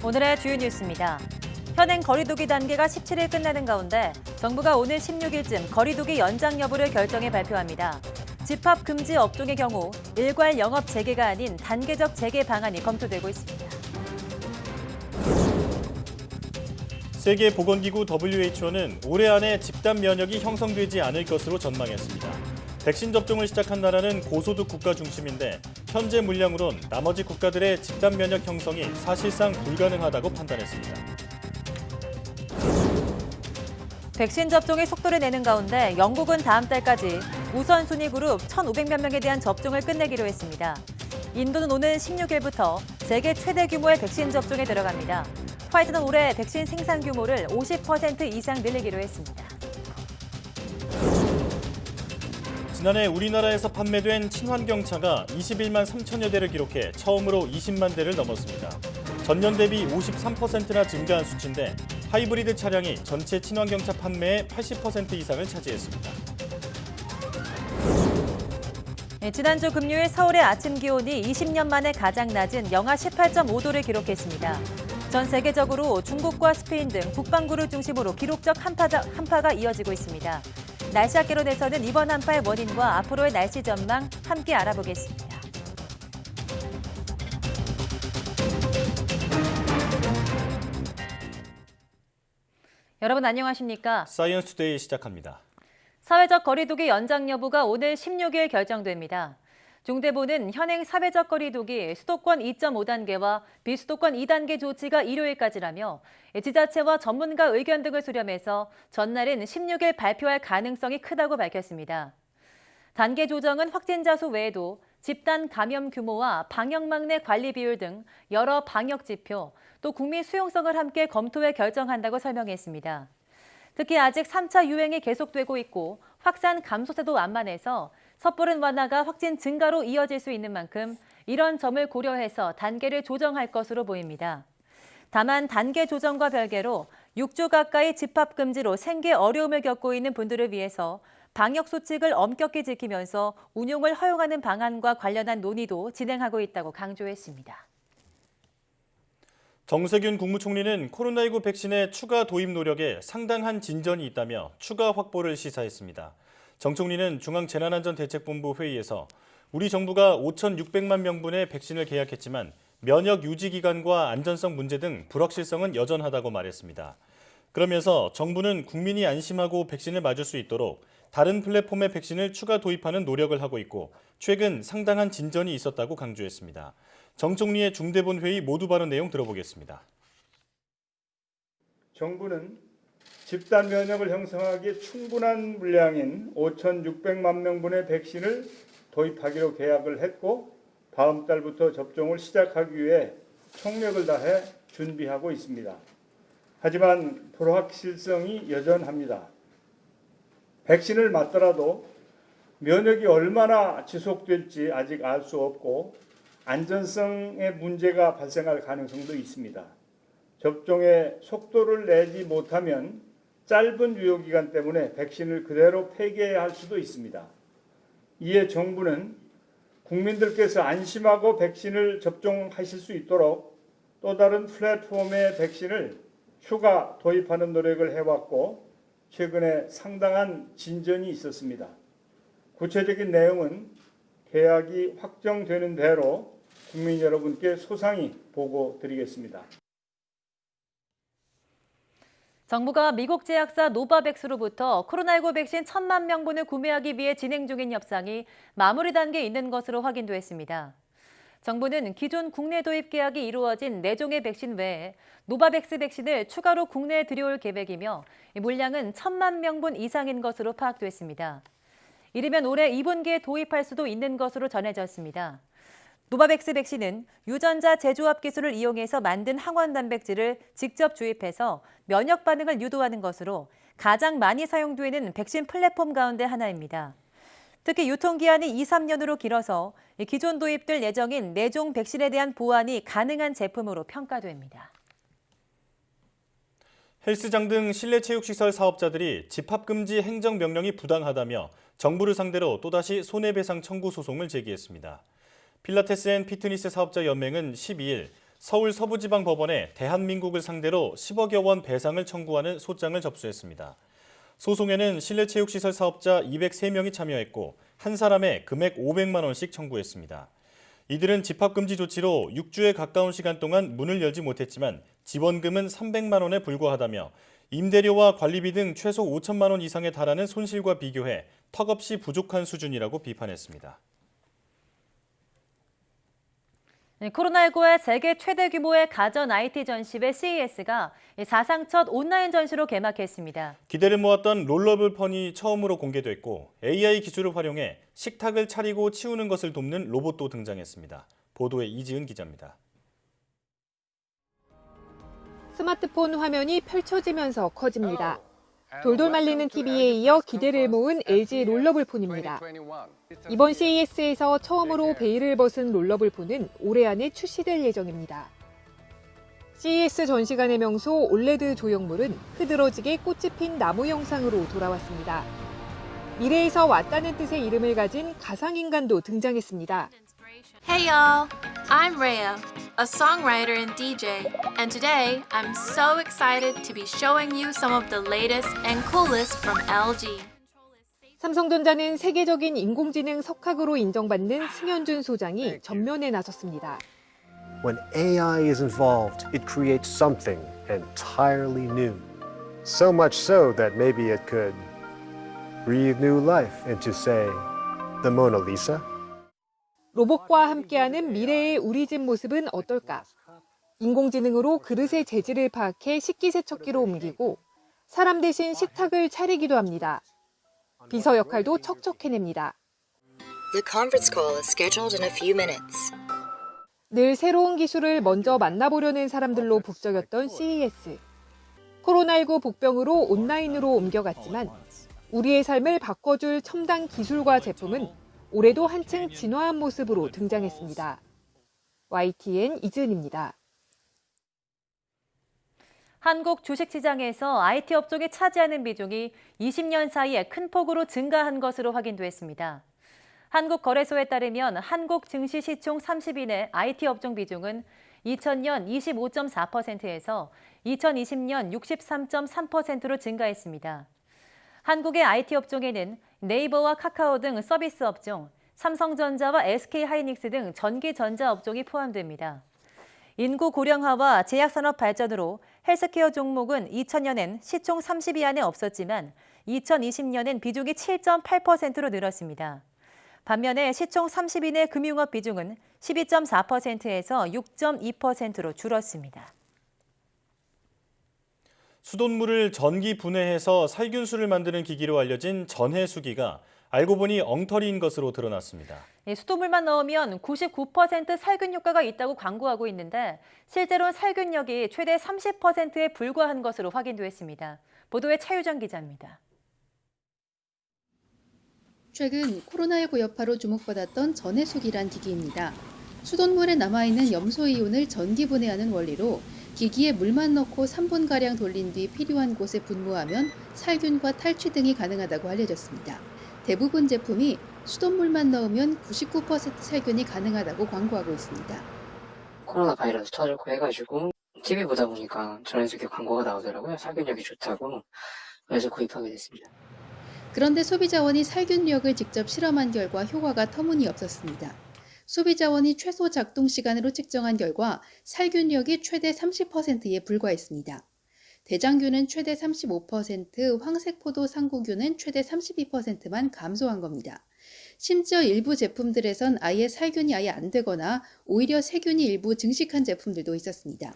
오늘의 주요 뉴스입니다. 현행 거리두기 단계가 17일 끝나는 가운데 정부가 오늘 16일쯤 거리두기 연장 여부를 결정해 발표합니다. 집합 금지 업종의 경우 일괄 영업 재개가 아닌 단계적 재개 방안이 검토되고 있습니다. 세계보건기구 WHO는 올해 안에 집단 면역이 형성되지 않을 것으로 전망했습니다. 백신 접종을 시작한 나라는 고소득 국가 중심인데 현재 물량으론 나머지 국가들의 집단 면역 형성이 사실상 불가능하다고 판단했습니다. 백신 접종의 속도를 내는 가운데 영국은 다음 달까지 우선순위 그룹 1,500만 명에 대한 접종을 끝내기로 했습니다. 인도는 오는 16일부터 세계 최대 규모의 백신 접종에 들어갑니다. 화이자는 올해 백신 생산 규모를 50% 이상 늘리기로 했습니다. 지난해 우리나라에서 판매된 친환경차가 21만 3천여 대를 기록해 처음으로 20만 대를 넘었습니다. 전년 대비 53%나 증가한 수치인데 하이브리드 차량이 전체 친환경차 판매의 80% 이상을 차지했습니다. 지난주 금요일 서울의 아침 기온이 20년 만에 가장 낮은 영하 18.5도를 기록했습니다. 전 세계적으로 중국과 스페인 등 북반구를 중심으로 기록적 한파가 이어지고 있습니다. 날씨 학개론에서는 이번 한파의 원인과 앞으로의 날씨 전망 함께 알아보겠습니다. 여러분 안녕하십니까? 사이언스 투데이 시작합니다. 사회적 거리두기 연장 여부가 오늘 16일 결정됩니다. 중대본은 현행 사회적 거리두기 수도권 2.5단계와 비수도권 2단계 조치가 일요일까지라며 지자체와 전문가 의견 등을 수렴해서 전날인 16일 발표할 가능성이 크다고 밝혔습니다. 단계 조정은 확진자 수 외에도 집단 감염 규모와 방역망 내 관리 비율 등 여러 방역 지표, 또 국민 수용성을 함께 검토해 결정한다고 설명했습니다. 특히 아직 3차 유행이 계속되고 있고 확산 감소세도 완만해서 섣부른 완화가 확진 증가로 이어질 수 있는 만큼 이런 점을 고려해서 단계를 조정할 것으로 보입니다. 다만 단계 조정과 별개로 6주 가까이 집합 금지로 생계 어려움을 겪고 있는 분들을 위해서 방역 수칙을 엄격히 지키면서 운용을 허용하는 방안과 관련한 논의도 진행하고 있다고 강조했습니다. 정세균 국무총리는 코로나19 백신의 추가 도입 노력에 상당한 진전이 있다며 추가 확보를 시사했습니다. 정 총리는 중앙재난안전대책본부 회의에서 우리 정부가 5,600만 명분의 백신을 계약했지만 면역 유지 기간과 안전성 문제 등 불확실성은 여전하다고 말했습니다. 그러면서 정부는 국민이 안심하고 백신을 맞을 수 있도록 다른 플랫폼의 백신을 추가 도입하는 노력을 하고 있고 최근 상당한 진전이 있었다고 강조했습니다. 정 총리의 중대본 회의 모두 발언 내용 들어보겠습니다. 정부는 집단 면역을 형성하기에 충분한 물량인 5,600만 명분의 백신을 도입하기로 계약을 했고 다음 달부터 접종을 시작하기 위해 총력을 다해 준비하고 있습니다. 하지만 불확실성이 여전합니다. 백신을 맞더라도 면역이 얼마나 지속될지 아직 알 수 없고 안전성의 문제가 발생할 가능성도 있습니다. 접종의 속도를 내지 못하면 짧은 유효기간 때문에 백신을 그대로 폐기해야 할 수도 있습니다. 이에 정부는 국민들께서 안심하고 백신을 접종하실 수 있도록 또 다른 플랫폼의 백신을 추가 도입하는 노력을 해왔고 최근에 상당한 진전이 있었습니다. 구체적인 내용은 계약이 확정되는 대로 국민 여러분께 소상히 보고드리겠습니다. 정부가 미국 제약사 노바백스로부터 코로나19 백신 1,000만 명분을 구매하기 위해 진행 중인 협상이 마무리 단계에 있는 것으로 확인됐습니다. 정부는 기존 국내 도입 계약이 이루어진 4종의 백신 외에 노바백스 백신을 추가로 국내에 들여올 계획이며 물량은 1,000만 명분 이상인 것으로 파악됐습니다. 이르면 올해 2분기에 도입할 수도 있는 것으로 전해졌습니다. 노바백스 백신은 유전자 재조합 기술을 이용해서 만든 항원 단백질을 직접 주입해서 면역 반응을 유도하는 것으로 가장 많이 사용되는 백신 플랫폼 가운데 하나입니다. 특히 유통기한이 2-3년으로 길어서 기존 도입될 예정인 4종 백신에 대한 보완이 가능한 제품으로 평가됩니다. 헬스장 등 실내체육시설 사업자들이 집합금지 행정명령이 부당하다며 정부를 상대로 또다시 손해배상 청구 소송을 제기했습니다. 필라테스 앤 피트니스 사업자 연맹은 12일 서울 서부지방법원에 대한민국을 상대로 10억여 원 배상을 청구하는 소장을 접수했습니다. 소송에는 실내체육시설 사업자 203명이 참여했고 한 사람에 금액 500만 원씩 청구했습니다. 이들은 집합금지 조치로 6주에 가까운 시간 동안 문을 열지 못했지만 지원금은 300만 원에 불과하다며 임대료와 관리비 등 최소 5천만 원 이상에 달하는 손실과 비교해 턱없이 부족한 수준이라고 비판했습니다. 코로나19의 세계 최대 규모의 가전 IT 전시회 CES가 사상 첫 온라인 전시로 개막했습니다. 기대를 모았던 롤러블 펀이 처음으로 공개됐고 AI 기술을 활용해 식탁을 차리고 치우는 것을 돕는 로봇도 등장했습니다. 보도에 이지은 기자입니다. 스마트폰 화면이 펼쳐지면서 커집니다. 돌돌 말리는 TV에 이어 기대를 모은 LG 롤러블 폰입니다. 이번 CES에서 처음으로 베일을 벗은 롤러블 폰은 올해 안에 출시될 예정입니다. CES 전시관의 명소 올레드 조형물은 흐드러지게 꽃이 핀 나무 형상으로 돌아왔습니다. 미래에서 왔다는 뜻의 이름을 가진 가상인간도 등장했습니다. Hey y'all, I'm Rhea, a songwriter and DJ, and today I'm so excited to be showing you some of the latest and coolest from LG. 삼성전자는 세계적인 인공지능 석학으로 인정받는 승현준 소장이 전면에 나섰습니다. When AI is involved, it creates something entirely new. So much so that maybe it could breathe new life into, say, the Mona Lisa. 로봇과 함께하는 미래의 우리 집 모습은 어떨까? 인공지능으로 그릇의 재질을 파악해 식기세척기로 옮기고 사람 대신 식탁을 차리기도 합니다. 비서 역할도 척척 해냅니다. The conference call is scheduled in a few minutes. 늘 새로운 기술을 먼저 만나보려는 사람들로 북적였던 CES. 코로나19 복병으로 온라인으로 옮겨갔지만 우리의 삶을 바꿔줄 첨단 기술과 제품은 올해도 한층 진화한 모습으로 등장했습니다. YTN 이지은입니다. 한국 주식시장에서 IT 업종이 차지하는 비중이 20년 사이에 큰 폭으로 증가한 것으로 확인됐습니다. 한국거래소에 따르면 한국 증시 시총 30인의 IT 업종 비중은 2000년 25.4%에서 2020년 63.3%로 증가했습니다. 한국의 IT 업종에는 네이버와 카카오 등 서비스 업종, 삼성전자와 SK하이닉스 등 전기전자 업종이 포함됩니다. 인구 고령화와 제약산업 발전으로 헬스케어 종목은 2000년엔 시총 30위 안에 없었지만 2020년엔 비중이 7.8%로 늘었습니다. 반면에 시총 30인의 금융업 비중은 12.4%에서 6.2%로 줄었습니다. 수돗물을 전기 분해해서 살균수를 만드는 기기로 알려진 전해수기가 알고 보니 엉터리인 것으로 드러났습니다. 수돗물만 넣으면 99% 살균 효과가 있다고 광고하고 있는데 실제로는 살균력이 최대 30%에 불과한 것으로 확인됐습니다. 보도에 차유정 기자입니다. 최근 코로나19 여파로 주목받았던 전해수기란 기기입니다. 수돗물에 남아있는 염소이온을 전기 분해하는 원리로 기기에 물만 넣고 3분가량 돌린 뒤 필요한 곳에 분무하면 살균과 탈취 등이 가능하다고 알려졌습니다. 대부분 제품이 수돗물만 넣으면 99% 살균이 가능하다고 광고하고 있습니다. 코로나 바이러스 터졌고 해가지고 TV 보다 보니까 전해수기 광고가 나오더라고요. 살균력이 좋다고. 그래서 구입하게 됐습니다. 그런데 소비자원이 살균력을 직접 실험한 결과 효과가 터무니없었습니다. 소비자원이 최소 작동 시간으로 측정한 결과 살균력이 최대 30%에 불과했습니다. 대장균은 최대 35%, 황색포도 상구균은 최대 32%만 감소한 겁니다. 심지어 일부 제품들에선 아예 살균이 아예 안 되거나 오히려 세균이 일부 증식한 제품들도 있었습니다.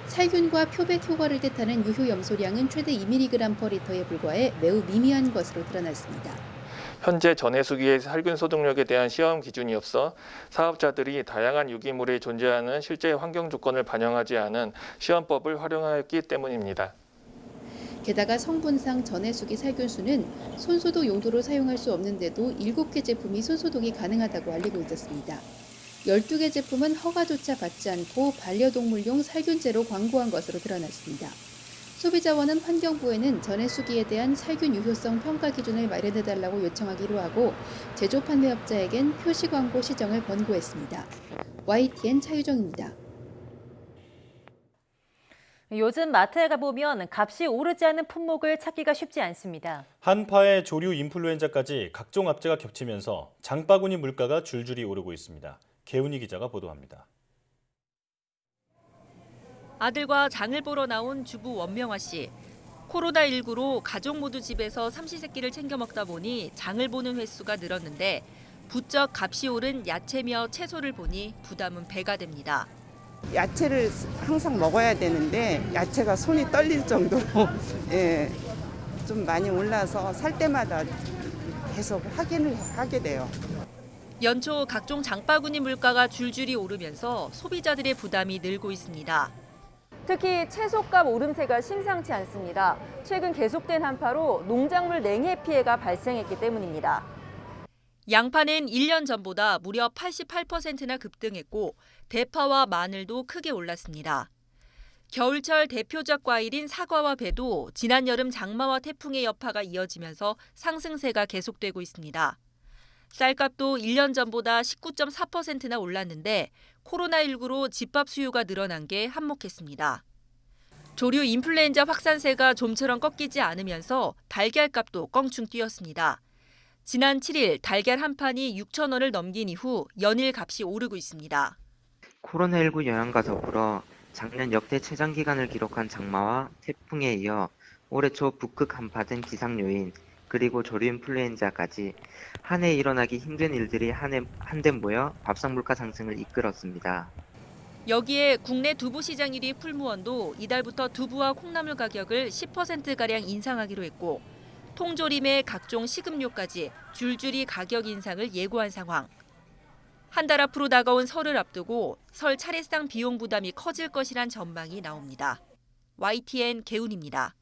살균과 표백 효과를 뜻하는 유효 염소량은 최대 2mg/L에 불과해 매우 미미한 것으로 드러났습니다. 현재 전해수기의 살균 소독력에 대한 시험 기준이 없어 사업자들이 다양한 유기물이 존재하는 실제 환경 조건을 반영하지 않은 시험법을 활용하였기 때문입니다. 게다가 성분상 전해수기 살균수는 손소독 용도로 사용할 수 없는데도 7개 제품이 손소독이 가능하다고 알리고 있었습니다. 12개 제품은 허가조차 받지 않고 반려동물용 살균제로 광고한 것으로 드러났습니다. 소비자원은 환경부에는 전해수기에 대한 살균 유효성 평가 기준을 마련해달라고 요청하기로 하고 제조 판매업자에겐 표시 광고 시정을 권고했습니다. YTN 차유정입니다. 요즘 마트에 가보면 값이 오르지 않은 품목을 찾기가 쉽지 않습니다. 한파에 조류 인플루엔자까지 각종 악재가 겹치면서 장바구니 물가가 줄줄이 오르고 있습니다. 개훈이 기자가 보도합니다. 아들과 장을 보러 나온 주부 원명아 씨. 코로나19로 가족 모두 집에서 삼시세끼를 챙겨 먹다 보니 장을 보는 횟수가 늘었는데 부쩍 값이 오른 야채며 채소를 보니 부담은 배가 됩니다. 야채를 항상 먹어야 되는데 야채가 손이 떨릴 정도로 좀 많이 올라서 살 때마다 계속 확인을 하게 돼요. 연초 각종 장바구니 물가가 줄줄이 오르면서 소비자들의 부담이 늘고 있습니다. 특히 채소값 오름세가 심상치 않습니다. 최근 계속된 한파로 농작물 냉해 피해가 발생했기 때문입니다. 양파는 1년 전보다 무려 88%나 급등했고 대파와 마늘도 크게 올랐습니다. 겨울철 대표적 과일인 사과와 배도 지난 여름 장마와 태풍의 여파가 이어지면서 상승세가 계속되고 있습니다. 쌀값도 1년 전보다 19.4%나 올랐는데 코로나19로 집밥 수요가 늘어난 게 한몫했습니다. 조류 인플루엔자 확산세가 좀처럼 꺾이지 않으면서 달걀값도 껑충 뛰었습니다. 지난 7일 달걀 한 판이 6,000원을 넘긴 이후 연일 값이 오르고 있습니다. 코로나19 영향과 더불어 작년 역대 최장 기간을 기록한 장마와 태풍에 이어 올해 초 북극 한파 등 기상 요인 그리고 조류 인플루엔자까지 한 해 일어나기 힘든 일들이 한데 모여 밥상 물가 상승을 이끌었습니다. 여기에 국내 두부 시장 1위 풀무원도 이달부터 두부와 콩나물 가격을 10%가량 인상하기로 했고 통조림의 각종 식음료까지 줄줄이 가격 인상을 예고한 상황. 한 달 앞으로 다가온 설을 앞두고 설 차례상 비용 부담이 커질 것이란 전망이 나옵니다. YTN 개훈입니다.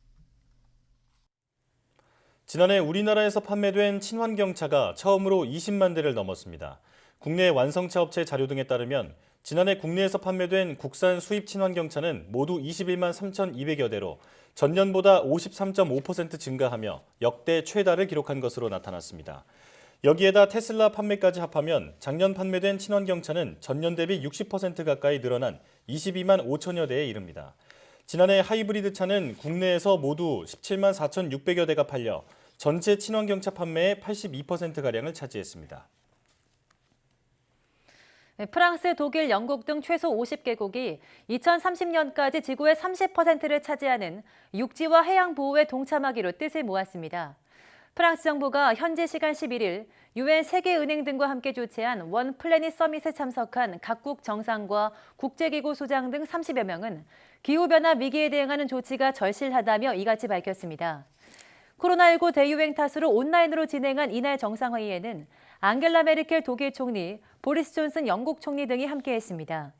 지난해 우리나라에서 판매된 친환경차가 처음으로 20만 대를 넘었습니다. 국내 완성차 업체 자료 등에 따르면 지난해 국내에서 판매된 국산 수입 친환경차는 모두 21만 3,200여 대로 전년보다 53.5% 증가하며 역대 최다를 기록한 것으로 나타났습니다. 여기에다 테슬라 판매까지 합하면 작년 판매된 친환경차는 전년 대비 60% 가까이 늘어난 22만 5천여 대에 이릅니다. 지난해 하이브리드 차는 국내에서 모두 17만 4,600여 대가 팔려 전체 친환경차 판매의 82%가량을 차지했습니다. 프랑스, 독일, 영국 등 최소 50개국이 2030년까지 지구의 30%를 차지하는 육지와 해양 보호에 동참하기로 뜻을 모았습니다. 프랑스 정부가 현지 시간 11일 UN 세계은행 등과 함께 주최한 원 플래닛 서밋에 참석한 각국 정상과 국제기구 소장 등 30여 명은 기후변화 위기에 대응하는 조치가 절실하다며 이같이 밝혔습니다. 코로나19 대유행 탓으로 온라인으로 진행한 이날 정상회의에는 앙겔라 메르켈 독일 총리, 보리스 존슨 영국 총리 등이 함께했습니다.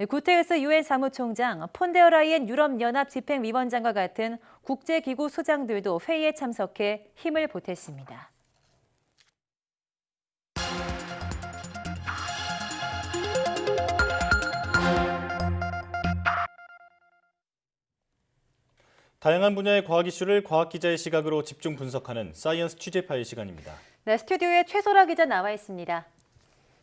구테르스 유엔 사무총장, 폰데어 라이엔 유럽연합 집행위원장과 같은 국제기구 소장들도 회의에 참석해 힘을 보탰습니다. 다양한 분야의 과학 이슈를 과학 기자의 시각으로 집중 분석하는 사이언스 취재 파일 시간입니다. 네, 스튜디오에 최소라 기자 나와 있습니다.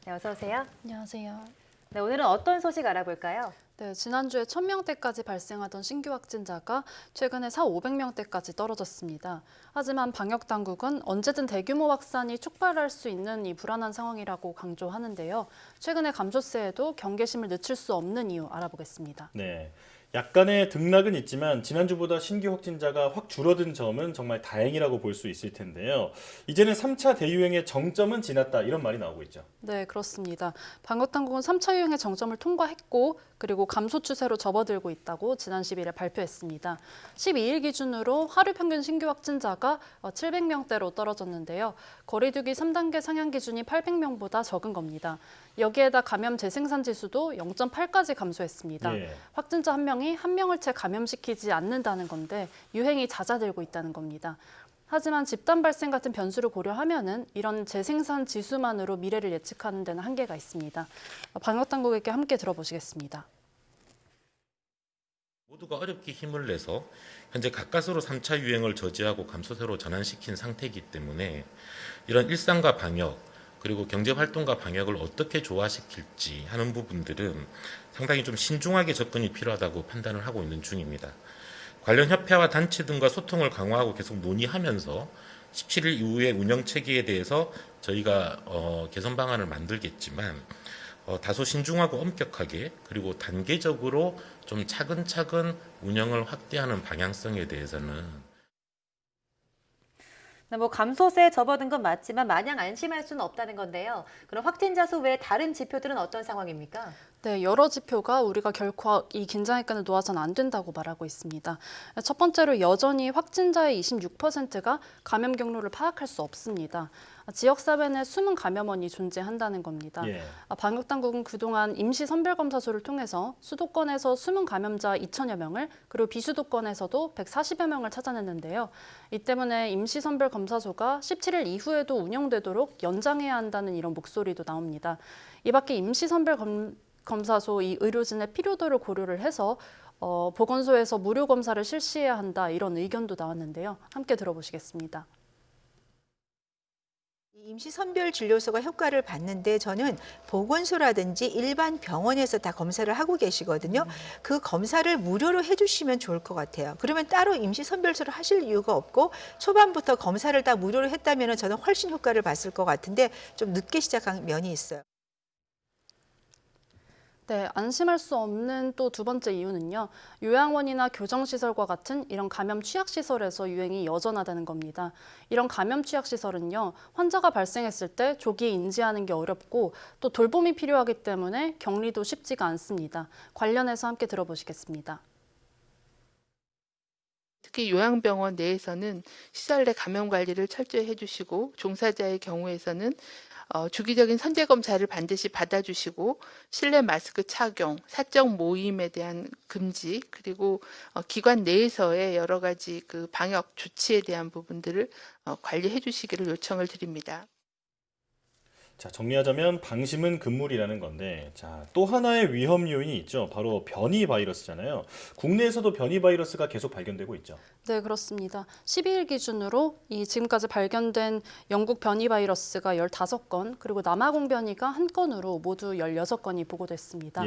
네, 어서 오세요. 안녕하세요. 네, 오늘은 어떤 소식 알아볼까요? 네, 지난주에 1,000명대까지 발생하던 신규 확진자가 최근에 400~500명대까지 떨어졌습니다. 하지만 방역 당국은 언제든 대규모 확산이 촉발할 수 있는 이 불안한 상황이라고 강조하는데요. 최근의 감소세에도 경계심을 늦출 수 없는 이유 알아보겠습니다. 네. 약간의 등락은 있지만 지난주보다 신규 확진자가 확 줄어든 점은 정말 다행이라고 볼 수 있을 텐데요. 이제는 3차 대유행의 정점은 지났다 이런 말이 나오고 있죠. 네, 그렇습니다. 방역당국은 3차 유행의 정점을 통과했고 그리고 감소 추세로 접어들고 있다고 지난 10일에 발표했습니다. 12일 기준으로 하루 평균 신규 확진자가 700명대로 떨어졌는데요. 거리두기 3단계 상향 기준이 800명보다 적은 겁니다. 여기에다 감염 재생산 지수도 0.8까지 감소했습니다. 예. 확진자 한 명이 한 명을 채 감염시키지 않는다는 건데 유행이 잦아들고 있다는 겁니다. 하지만 집단 발생 같은 변수를 고려하면은 이런 재생산 지수만으로 미래를 예측하는 데는 한계가 있습니다. 방역당국에게 함께 들어보시겠습니다. 모두가 어렵게 힘을 내서 현재 가까스로 3차 유행을 저지하고 감소세로 전환시킨 상태이기 때문에 이런 일상과 방역 그리고 경제활동과 방역을 어떻게 조화시킬지 하는 부분들은 상당히 좀 신중하게 접근이 필요하다고 판단을 하고 있는 중입니다. 관련 협회와 단체 등과 소통을 강화하고 계속 논의하면서 17일 이후의 운영 체계에 대해서 저희가 개선 방안을 만들겠지만 다소 신중하고 엄격하게 그리고 단계적으로 좀 차근차근 운영을 확대하는 방향성에 대해서는 감소세에 접어든 건 맞지만 마냥 안심할 수는 없다는 건데요. 그럼 확진자 수 외에 다른 지표들은 어떤 상황입니까? 네, 여러 지표가 우리가 결코 이 긴장의 끈을 놓아서는 안 된다고 말하고 있습니다. 첫 번째로 여전히 확진자의 26%가 감염 경로를 파악할 수 없습니다. 지역사회 내 숨은 감염원이 존재한다는 겁니다. 방역당국은 그동안 임시선별검사소를 통해서 수도권에서 숨은 감염자 2천여 명을 그리고 비수도권에서도 140여 명을 찾아냈는데요. 이 때문에 임시선별검사소가 17일 이후에도 운영되도록 연장해야 한다는 이런 목소리도 나옵니다. 이 밖에 임시선별검사소 이 의료진의 필요도를 고려를 해서 보건소에서 무료 검사를 실시해야 한다 이런 의견도 나왔는데요. 함께 들어보시겠습니다. 임시선별진료소가 효과를 봤는데 저는 보건소라든지 일반 병원에서 다 검사를 하고 계시거든요. 그 검사를 무료로 해주시면 좋을 것 같아요. 그러면 따로 임시선별소를 하실 이유가 없고 초반부터 검사를 다 무료로 했다면 저는 훨씬 효과를 봤을 것 같은데 좀 늦게 시작한 면이 있어요. 네, 안심할 수 없는 또 두 번째 이유는요. 요양원이나 교정시설과 같은 이런 감염 취약시설에서 유행이 여전하다는 겁니다. 이런 감염 취약시설은요. 환자가 발생했을 때 조기에 인지하는 게 어렵고 또 돌봄이 필요하기 때문에 격리도 쉽지가 않습니다. 관련해서 함께 들어보시겠습니다. 특히 요양병원 내에서는 시설 내 감염 관리를 철저히 해주시고 종사자의 경우에서는 주기적인 선제 검사를 반드시 받아주시고 실내 마스크 착용, 사적 모임에 대한 금지, 그리고 기관 내에서의 여러 가지 그 방역 조치에 대한 부분들을 관리해 주시기를 요청을 드립니다. 자, 정리하자면 방심은 금물이라는 건데, 자, 또 하나의 위험 요인이 있죠. 바로 변이 바이러스잖아요. 국내에서도 변이 바이러스가 계속 발견되고 있죠. 네, 그렇습니다. 12일 기준으로 지금까지 발견된 영국 변이 바이러스가 15건, 그리고 남아공 변이가 1건으로 모두 16건이 보고됐습니다.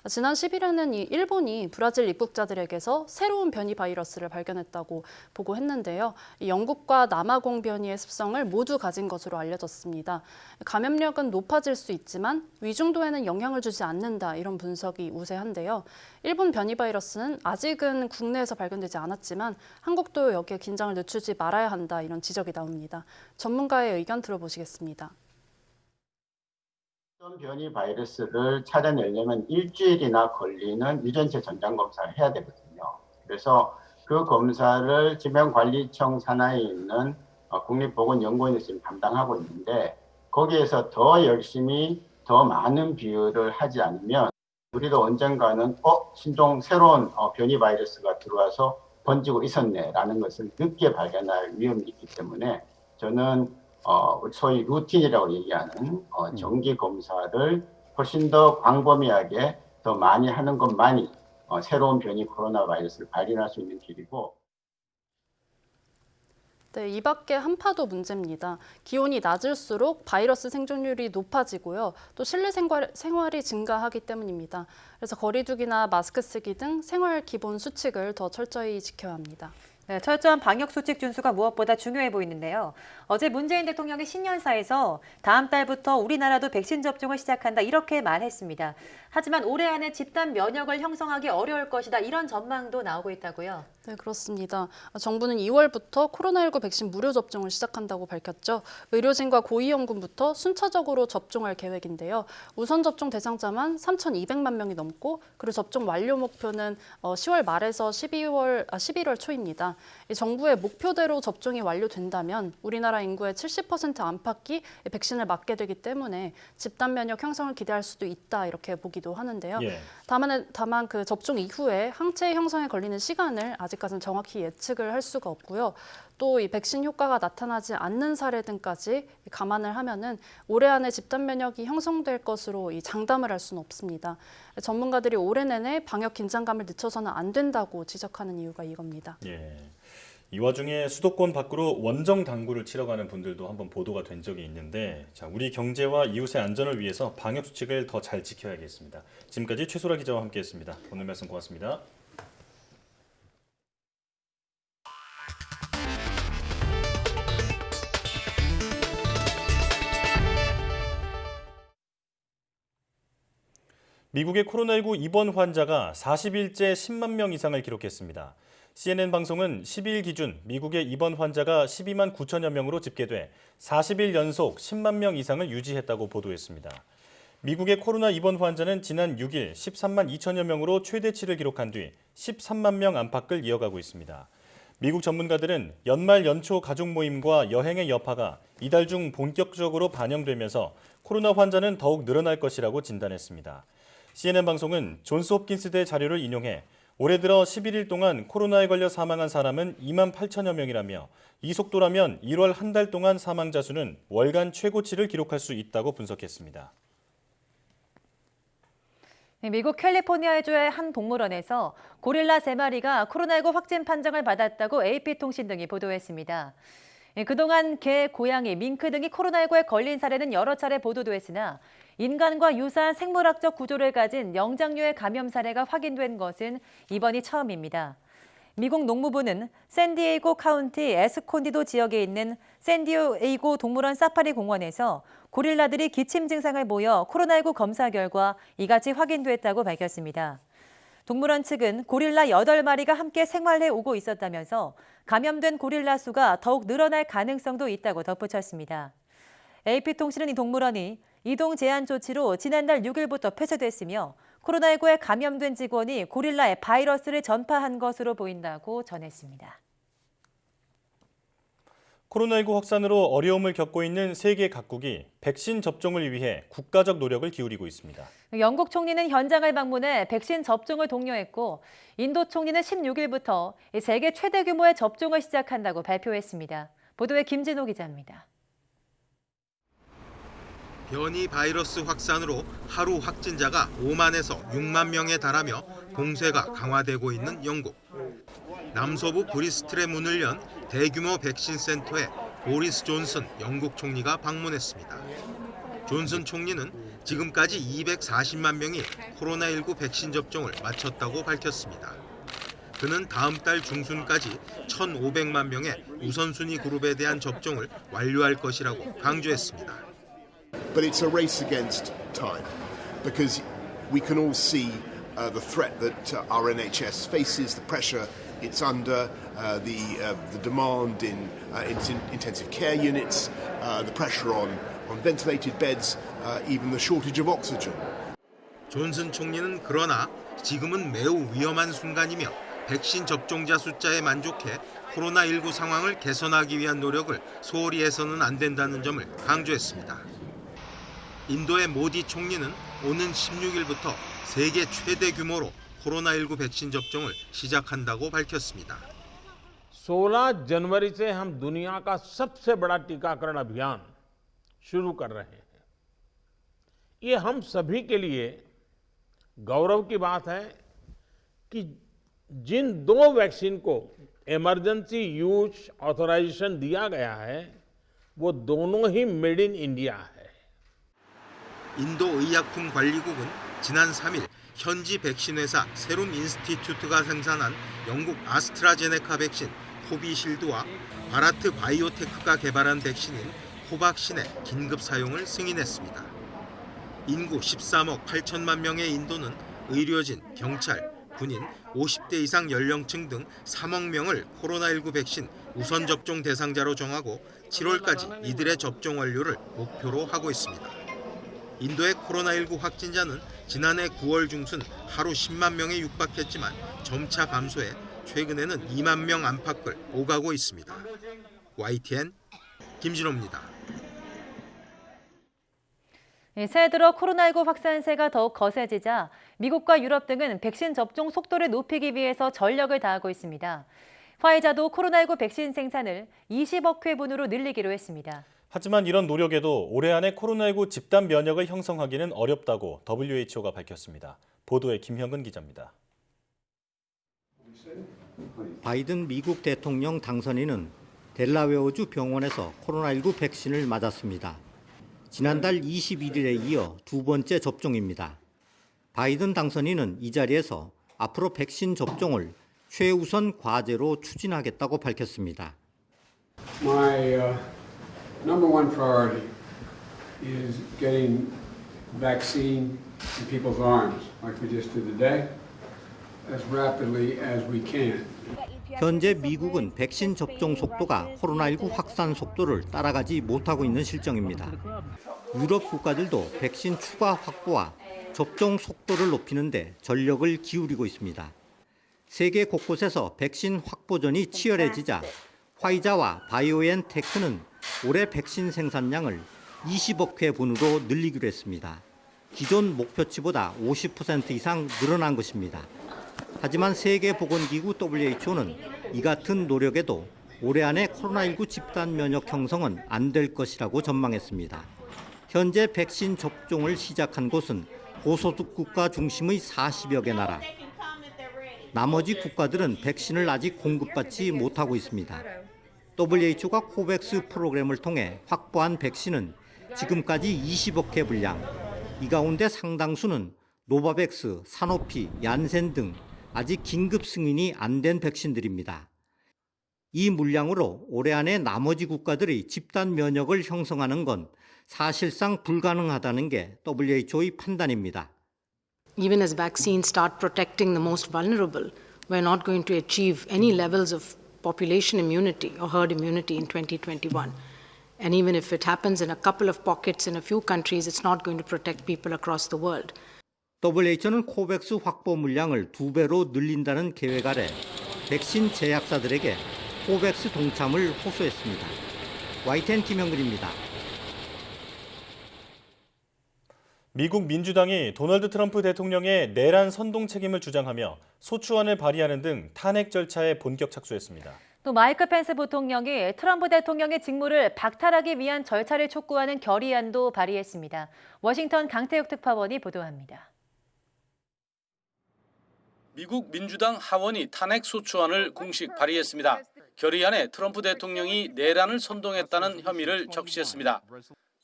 지난 10일에는 일본이 브라질 입국자들에게서 새로운 변이 바이러스를 발견했다고 보고했는데요. 영국과 남아공 변이의 습성을 모두 가진 것으로 알려졌습니다. 감염력은 높아질 수 있지만 위중도에는 영향을 주지 않는다, 이런 분석이 우세한데요. 일본 변이 바이러스는 아직은 국내에서 발견되지 않았지만 한국도 여기에 긴장을 늦추지 말아야 한다, 이런 지적이 나옵니다. 전문가의 의견 들어보시겠습니다. 변이 바이러스를 찾아내려면 일주일이나 걸리는 유전체 전장 검사를 해야 되거든요. 그래서 그 검사를 질병관리청 산하에 있는 국립보건연구원이 지금 담당하고 있는데 거기에서 더 열심히 더 많은 비율을 하지 않으면 우리도 언젠가는 신종 새로운 변이 바이러스가 들어와서 번지고 있었네라는 것을 늦게 발견할 위험이 있기 때문에 저는 소위 루틴이라고 얘기하는 정기 검사를 훨씬 더 광범위하게 더 많이 하는 것만이 새로운 변이 코로나 바이러스를 발견할 수 있는 길이고. 네, 이 밖에 한파도 문제입니다. 기온이 낮을수록 바이러스 생존율이 높아지고요. 또 실내 생활이 증가하기 때문입니다. 그래서 거리두기나 마스크 쓰기 등 생활 기본 수칙을 더 철저히 지켜야 합니다. 네, 철저한 방역 수칙 준수가 무엇보다 중요해 보이는데요. 어제 문재인 대통령이 신년사에서 다음 달부터 우리나라도 백신 접종을 시작한다, 이렇게 말했습니다. 하지만 올해 안에 집단 면역을 형성하기 어려울 것이다, 이런 전망도 나오고 있다고요. 네, 그렇습니다. 정부는 2월부터 코로나19 백신 무료 접종을 시작한다고 밝혔죠. 의료진과 고위험군부터 순차적으로 접종할 계획인데요. 우선 접종 대상자만 3,200만 명이 넘고 그리고 접종 완료 목표는 10월 말에서 11월 초입니다. 정부의 목표대로 접종이 완료된다면 우리나라 인구의 70% 안팎이 백신을 맞게 되기 때문에 집단 면역 형성을 기대할 수도 있다, 이렇게 보기도 하는데요. 다만 그 접종 이후에 항체 형성에 걸리는 시간을 아직까지는 정확히 예측을 할 수가 없고요. 또 이 백신 효과가 나타나지 않는 사례 등까지 감안을 하면은 올해 안에 집단 면역이 형성될 것으로 장담을 할 수는 없습니다. 전문가들이 올해 내내 방역 긴장감을 늦춰서는 안 된다고 지적하는 이유가 이겁니다. 이 와중에 수도권 밖으로 원정 당구를 치러 가는 분들도 한번 보도가 된 적이 있는데, 자, 우리 경제와 이웃의 안전을 위해서 방역 수칙을 더 잘 지켜야겠습니다. 지금까지 최소라 기자와 함께했습니다. 오늘 말씀 고맙습니다. 미국의 코로나19 입원 환자가 40일째 10만 명 이상을 기록했습니다. CNN 방송은 12일 기준 미국의 입원 환자가 12만 9천여 명으로 집계돼 40일 연속 10만 명 이상을 유지했다고 보도했습니다. 미국의 코로나 입원 환자는 지난 6일 13만 2천여 명으로 최대치를 기록한 뒤 13만 명 안팎을 이어가고 있습니다. 미국 전문가들은 연말 연초 가족 모임과 여행의 여파가 이달 중 본격적으로 반영되면서 코로나 환자는 더욱 늘어날 것이라고 진단했습니다. CNN 방송은 존스홉킨스대 자료를 인용해 올해 들어 11일 동안 코로나에 걸려 사망한 사람은 2만 8천여 명이라며 이 속도라면 1월 한 달 동안 사망자 수는 월간 최고치를 기록할 수 있다고 분석했습니다. 미국 캘리포니아주의 한 동물원에서 고릴라 3마리가 코로나19 확진 판정을 받았다고 AP통신 등이 보도했습니다. 그동안 개, 고양이, 밍크 등이 코로나19에 걸린 사례는 여러 차례 보도됐으나 인간과 유사한 생물학적 구조를 가진 영장류의 감염 사례가 확인된 것은 이번이 처음입니다. 미국 농무부는 샌디에이고 카운티 에스콘디도 지역에 있는 샌디에이고 동물원 사파리 공원에서 고릴라들이 기침 증상을 보여 코로나19 검사 결과 이같이 확인됐다고 밝혔습니다. 동물원 측은 고릴라 8마리가 함께 생활해 오고 있었다면서 감염된 고릴라 수가 더욱 늘어날 가능성도 있다고 덧붙였습니다. AP통신은 이 동물원이 이동 제한 조치로 지난달 6일부터 폐쇄됐으며 코로나19에 감염된 직원이 고릴라에 바이러스를 전파한 것으로 보인다고 전했습니다. 코로나19 확산으로 어려움을 겪고 있는 세계 각국이 백신 접종을 위해 국가적 노력을 기울이고 있습니다. 영국 총리는 현장을 방문해 백신 접종을 독려했고 인도 총리는 16일부터 세계 최대 규모의 접종을 시작한다고 발표했습니다. 보도에 김진호 기자입니다. 변이 바이러스 확산으로 하루 확진자가 5만에서 6만 명에 달하며 봉쇄가 강화되고 있는 영국. 남서부 브리스틀에 문을 연 대규모 백신 센터에 보리스 존슨 영국 총리가 방문했습니다. 존슨 총리는 지금까지 240만 명이 코로나19 백신 접종을 마쳤다고 밝혔습니다. 그는 다음 달 중순까지 1,500만 명의 우선순위 그룹에 대한 접종을 완료할 것이라고 강조했습니다. But it's a race against time because we can all see the threat that our NHS faces, the pressure it's under, the demand in intensive care units, the pressure on ventilated beds, even the shortage of oxygen. 존슨 총리는 그러나 지금은 매우 위험한 순간이며 백신 접종자 숫자에 만족해 코로나19 상황을 개선하기 위한 노력을 소홀히 해서는 안 된다는 점을 강조했습니다. 인도의 모디 총리는 오는 16일부터 세계 최대 규모로 कोरोना-19 백신 접종을 시작한다고 밝혔습니다. 16 जनवरी से हम दुनिया का सबसे बड़ा टीकाकरण अभियान शुरू कर रहे हैं। ये हम सभी के लिए गौरव की बात है कि जिन 2 वैक्सीन को इमरजेंसी यूज ऑथराइजेशन दिया गया है वो दोनों ही मेड इन इंडिया है। 인도 의약품 관리국은 지난 3일 현지 백신 회사 세룸 인스티튜트가 생산한 영국 아스트라제네카 백신 코비실드와 바라트 바이오테크가 개발한 백신인 코박신의 긴급 사용을 승인했습니다. 인구 13억 8천만 명의 인도는 의료진, 경찰, 군인, 50대 이상 연령층 등 3억 명을 코로나19 백신 우선 접종 대상자로 정하고 7월까지 이들의 접종 완료를 목표로 하고 있습니다. 인도의 코로나19 확진자는 지난해 9월 중순 하루 10만 명에 육박했지만 점차 감소해 최근에는 2만 명 안팎을 오가고 있습니다. YTN 김진호입니다. 새해 들어 코로나19 확산세가 더욱 거세지자 미국과 유럽 등은 백신 접종 속도를 높이기 위해서 전력을 다하고 있습니다. 화이자도 코로나19 백신 생산을 20억 회분으로 늘리기로 했습니다. 하지만 이런 노력에도 올해 안에 코로나19 집단 면역을 형성하기는 어렵다고 WHO가 밝혔습니다. 보도에 김형근 기자입니다. 바이든 미국 대통령 당선인은 델라웨어주 병원에서 코로나19 백신을 맞았습니다. 지난달 21일에 이어 두 번째 접종입니다. 바이든 당선인은 이 자리에서 앞으로 백신 접종을 최우선 과제로 추진하겠다고 밝혔습니다. My number one priority is getting vaccine in people's arms, like we just did today, as rapidly as we can. 현재 미국은 백신 접종 속도가 코로나19 확산 속도를 따라가지 못하고 있는 실정입니다. 유럽 국가들도 백신 추가 확보와 접종 속도를 높이는 데 전력을 기울이고 있습니다. 세계 곳곳에서 백신 확보전이 치열해지자 화이자와 바이오엔테크는 올해 백신 생산량을 20억 회분으로 늘리기로 했습니다. 기존 목표치보다 50% 이상 늘어난 것입니다. 하지만 세계보건기구 WHO는 이 같은 노력에도 올해 안에 코로나19 집단 면역 형성은 안 될 것이라고 전망했습니다. 현재 백신 접종을 시작한 곳은 고소득 국가 중심의 40여 개 나라. 나머지 국가들은 백신을 아직 공급받지 못하고 있습니다. WHO가 코백스 프로그램을 통해 확보한 백신은 지금까지 20억 회 분량. 이 가운데 상당수는 노바백스, 사노피, 얀센 등 아직 긴급 승인이 안 된 백신들입니다. 이 물량으로 올해 안에 나머지 국가들의 집단 면역을 형성하는 건 사실상 불가능하다는 게 WHO의 판단입니다. Even as vaccines start protecting the most vulnerable, we're not going to achieve any levels of population immunity or herd immunity in 2021. And even if it happens in a couple of pockets in a few countries, it's not going to protect people across the world. WHO는 코백스 확보 물량을 2배로 늘린다는 계획 아래 백신 제약사들에게 코백스 동참을 호소했습니다. YTN 김영근입니다. 미국 민주당이 도널드 트럼프 대통령의 내란 선동 책임을 주장하며 소추안을 발의하는 등 탄핵 절차에 본격 착수했습니다. 또 마이크 펜스 부통령이 트럼프 대통령의 직무를 박탈하기 위한 절차를 촉구하는 결의안도 발의했습니다. 워싱턴 강태욱 특파원이 보도합니다. 미국 민주당 하원이 탄핵 소추안을 공식 발의했습니다. 결의안에 트럼프 대통령이 내란을 선동했다는 혐의를 적시했습니다.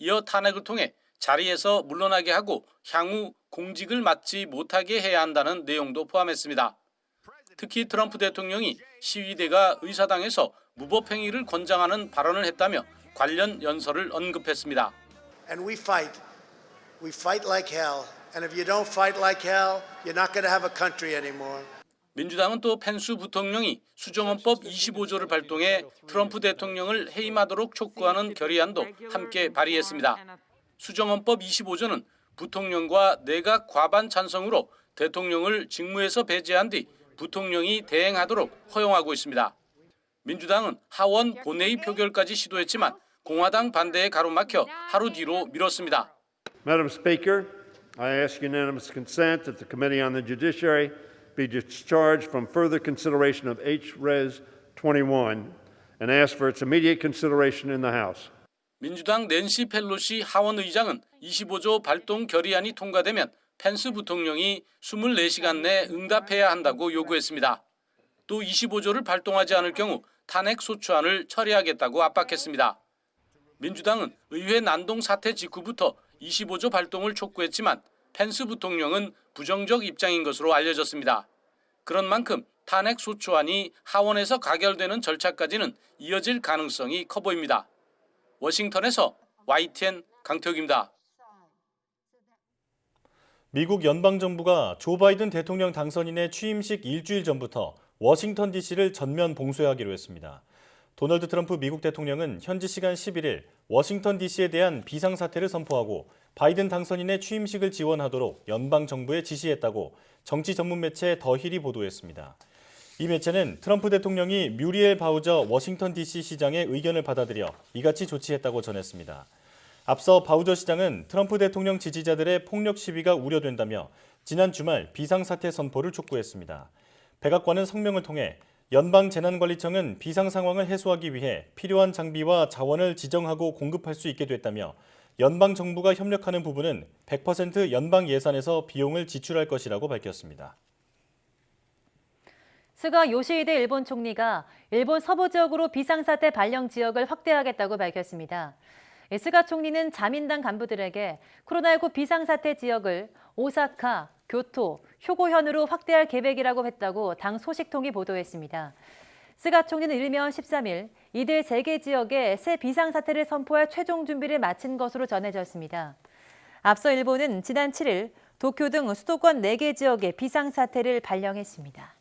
이어 탄핵을 통해 자리에서 물러나게 하고 향후 공직을 맡지 못하게 해야 한다는 내용도 포함했습니다. 특히 트럼프 대통령이 시위대가 의사당에서 무법행위를 권장하는 발언을 했다며 관련 연설을 언급했습니다. And we fight. We fight like hell. And if you don't fight like hell, you're not going to have a country anymore. 민주당은 또 펜스 부통령이 수정헌법 25조를 발동해 트럼프 대통령을 해임하도록 촉구하는 결의안도 함께 발의했습니다. 수정헌법 25조는 부통령과 내각 과반 찬성으로 대통령을 직무에서 배제한 뒤 부통령이 대행하도록 허용하고 있습니다. 민주당은 하원 본회의 표결까지 시도했지만 공화당 반대에 가로막혀 하루 뒤로 미뤘습니다. Madam Speaker, I ask unanimous consent that the Committee on the Judiciary be discharged from further consideration of H-Res 21 and ask for its immediate consideration in the House. 민주당 낸시 펠로시 하원 의장은 25조 발동 결의안이 통과되면 펜스 부통령이 24시간 내 응답해야 한다고 요구했습니다. 또 25조를 발동하지 않을 경우 탄핵 소추안을 처리하겠다고 압박했습니다. 민주당은 의회 난동 사태 직후부터 25조 발동을 촉구했지만 펜스 부통령은 부정적 입장인 것으로 알려졌습니다. 그런 만큼 탄핵 소추안이 하원에서 가결되는 절차까지는 이어질 가능성이 커 보입니다. 워싱턴에서 YTN 강태욱입니다. 미국 연방정부가 조 바이든 대통령 당선인의 취임식 일주일 전부터 워싱턴 DC를 전면 봉쇄하기로 했습니다. 도널드 트럼프 미국 대통령은 현지 시간 11일 워싱턴 DC에 대한 비상사태를 선포하고 바이든 당선인의 취임식을 지원하도록 연방정부에 지시했다고 정치 전문 매체 더 힐이 보도했습니다. 이 매체는 트럼프 대통령이 뮤리엘 바우저 워싱턴 DC 시장의 의견을 받아들여 이같이 조치했다고 전했습니다. 앞서 바우저 시장은 트럼프 대통령 지지자들의 폭력 시위가 우려된다며 지난 주말 비상사태 선포를 촉구했습니다. 백악관은 성명을 통해 연방재난관리청은 비상 상황을 해소하기 위해 필요한 장비와 자원을 지정하고 공급할 수 있게 됐다며 연방정부가 협력하는 부분은 100% 연방 예산에서 비용을 지출할 것이라고 밝혔습니다. 스가 요시히데 일본 총리가 일본 서부 지역으로 비상사태 발령 지역을 확대하겠다고 밝혔습니다. 스가 총리는 자민당 간부들에게 코로나19 비상사태 지역을 오사카, 교토, 효고현으로 확대할 계획이라고 했다고 당 소식통이 보도했습니다. 스가 총리는 일면 13일 이들 3개 지역에 새 비상사태를 선포할 최종 준비를 마친 것으로 전해졌습니다. 앞서 일본은 지난 7일 도쿄 등 수도권 4개 지역에 비상사태를 발령했습니다.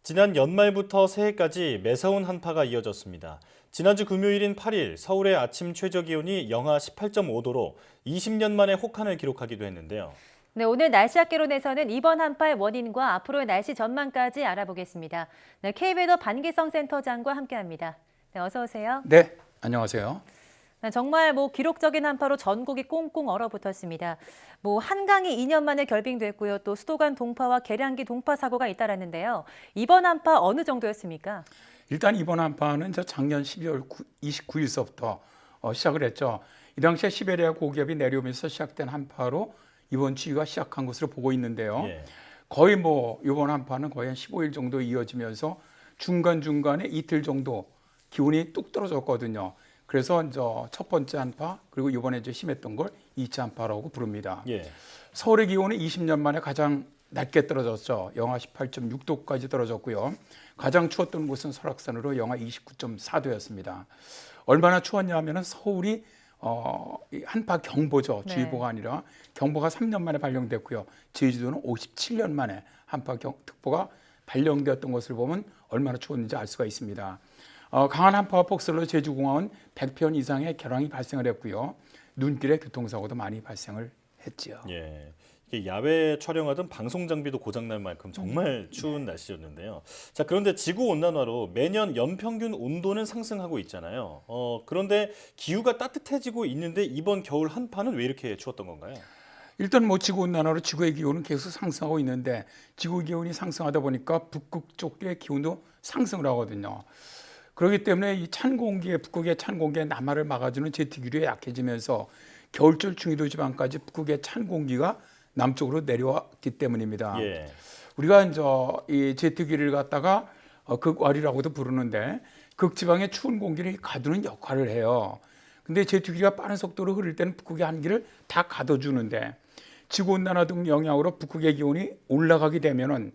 지난 연말부터 새해까지 매서운 한파가 이어졌습니다. 지난주 금요일인 8일 서울의 아침 최저기온이 영하 18.5도로 20년 만에 혹한을 기록하기도 했는데요. 네, 오늘 날씨학개론에서는 이번 한파의 원인과 앞으로의 날씨 전망까지 알아보겠습니다. 네, K웨더 반기성 센터장과 함께합니다. 네, 어서 오세요. 네, 안녕하세요. 네, 정말 기록적인 한파로 전국이 꽁꽁 얼어붙었습니다. 한강이 2년 만에 결빙됐고요. 또 수도관 동파와 계량기 동파 사고가 잇따랐는데요. 이번 한파 어느 정도였습니까? 일단 이번 한파는 작년 12월 29일서부터 시작을 했죠. 이 당시에 시베리아 고기압이 내려오면서 시작된 한파로 이번 추위가 시작한 것으로 보고 있는데요. 예. 거의 이번 한파는 거의 한 15일 정도 이어지면서 중간중간에 이틀 정도 기온이 뚝 떨어졌거든요. 그래서 첫 번째 한파 그리고 이번에 심했던 걸 2차 한파라고 부릅니다. 예. 서울의 기온은 20년 만에 가장 낮게 떨어졌죠. 영하 18.6도까지 떨어졌고요. 가장 추웠던 곳은 설악산으로 영하 29.4도였습니다. 얼마나 추웠냐 하면 서울이 한파 경보죠. 네. 주의보가 아니라 경보가 3년 만에 발령됐고요. 제주도는 57년 만에 한파 특보가 발령되었던 것을 보면 얼마나 추웠는지 알 수가 있습니다. 강한 한파와 폭설로 제주공항은 100편 이상의 결항이 발생을 했고요. 눈길에 교통사고도 많이 발생을 했지요. 예. 이게 야외 촬영하던 방송 장비도 고장날 만큼 정말 추운 날씨였는데요. 자, 그런데 지구 온난화로 매년 연평균 온도는 상승하고 있잖아요. 그런데 기후가 따뜻해지고 있는데 이번 겨울 한파는 왜 이렇게 추웠던 건가요? 일단 지구 온난화로 지구의 기온은 계속 상승하고 있는데 지구 기온이 상승하다 보니까 북극 쪽의 기온도 상승을 하거든요. 그렇기 때문에 이 찬 공기에 북극의 찬 공기에 남하를 막아주는 제트기류가 약해지면서 겨울철 중위도 지방까지 북극의 찬 공기가 남쪽으로 내려왔기 때문입니다. 예. 우리가 이 제트기를 갖다가 극와리라고도 부르는데 극지방의 추운 공기를 가두는 역할을 해요. 근데 제트기가 빠른 속도로 흐를 때는 북극의 한기를 다 가둬주는데 지구온난화 등 영향으로 북극의 기온이 올라가게 되면은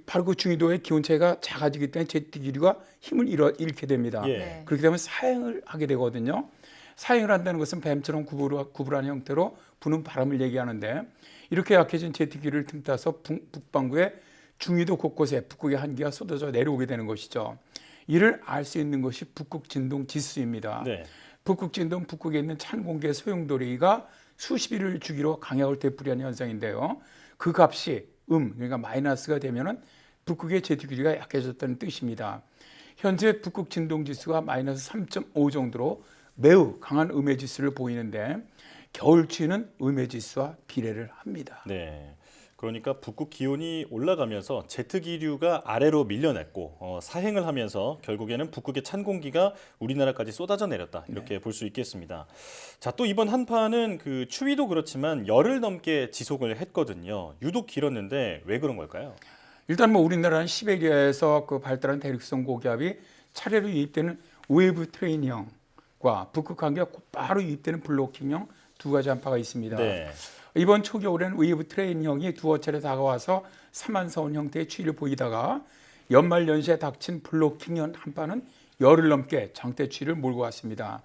바로 그 중위도의 기온 차이가 작아지기 때문에 제트기류가 힘을 잃게 됩니다. 예. 그렇게 되면 사행을 하게 되거든요. 사행을 한다는 것은 뱀처럼 구부라는 형태로 부는 바람을 얘기하는데 이렇게 약해진 제트기를 틈타서 북반구의 중위도 곳곳에 북극의 한기가 쏟아져 내려오게 되는 것이죠. 이를 알 수 있는 것이 북극 진동 지수입니다. 네. 북극 진동 북극에 있는 찬 공기의 소용돌이가 수십 일을 주기로 강약을 되풀이하는 현상인데요. 그 값이 그러니까 마이너스가 되면은 북극의 제트기류가 약해졌다는 뜻입니다. 현재 북극 진동 지수가 마이너스 3.5 정도로 매우 강한 음해 지수를 보이는데 겨울 추위는 음해 지수와 비례를 합니다. 네. 그러니까 북극 기온이 올라가면서 제트기류가 아래로 밀려냈고 사행을 하면서 결국에는 북극의 찬 공기가 우리나라까지 쏟아져 내렸다 이렇게 볼 수 있겠습니다. 자, 또 이번 한파는 그 추위도 그렇지만 열흘 넘게 지속을 했거든요. 유독 길었는데 왜 그런 걸까요? 일단 우리나라는 시베리아에서 발달한 대륙성 고기압이 차례로 유입되는 웨이브 트레인형과 북극 한기가 곧바로 유입되는 블로킹형 두 가지 한파가 있습니다. 네. 이번 초겨울에는 웨이브 트레인형이 두어 차례 다가와서 사만사온 형태의 추위를 보이다가 연말 연시에 닥친 블로킹형 한파는 열흘 넘게 장대 추위를 몰고 왔습니다.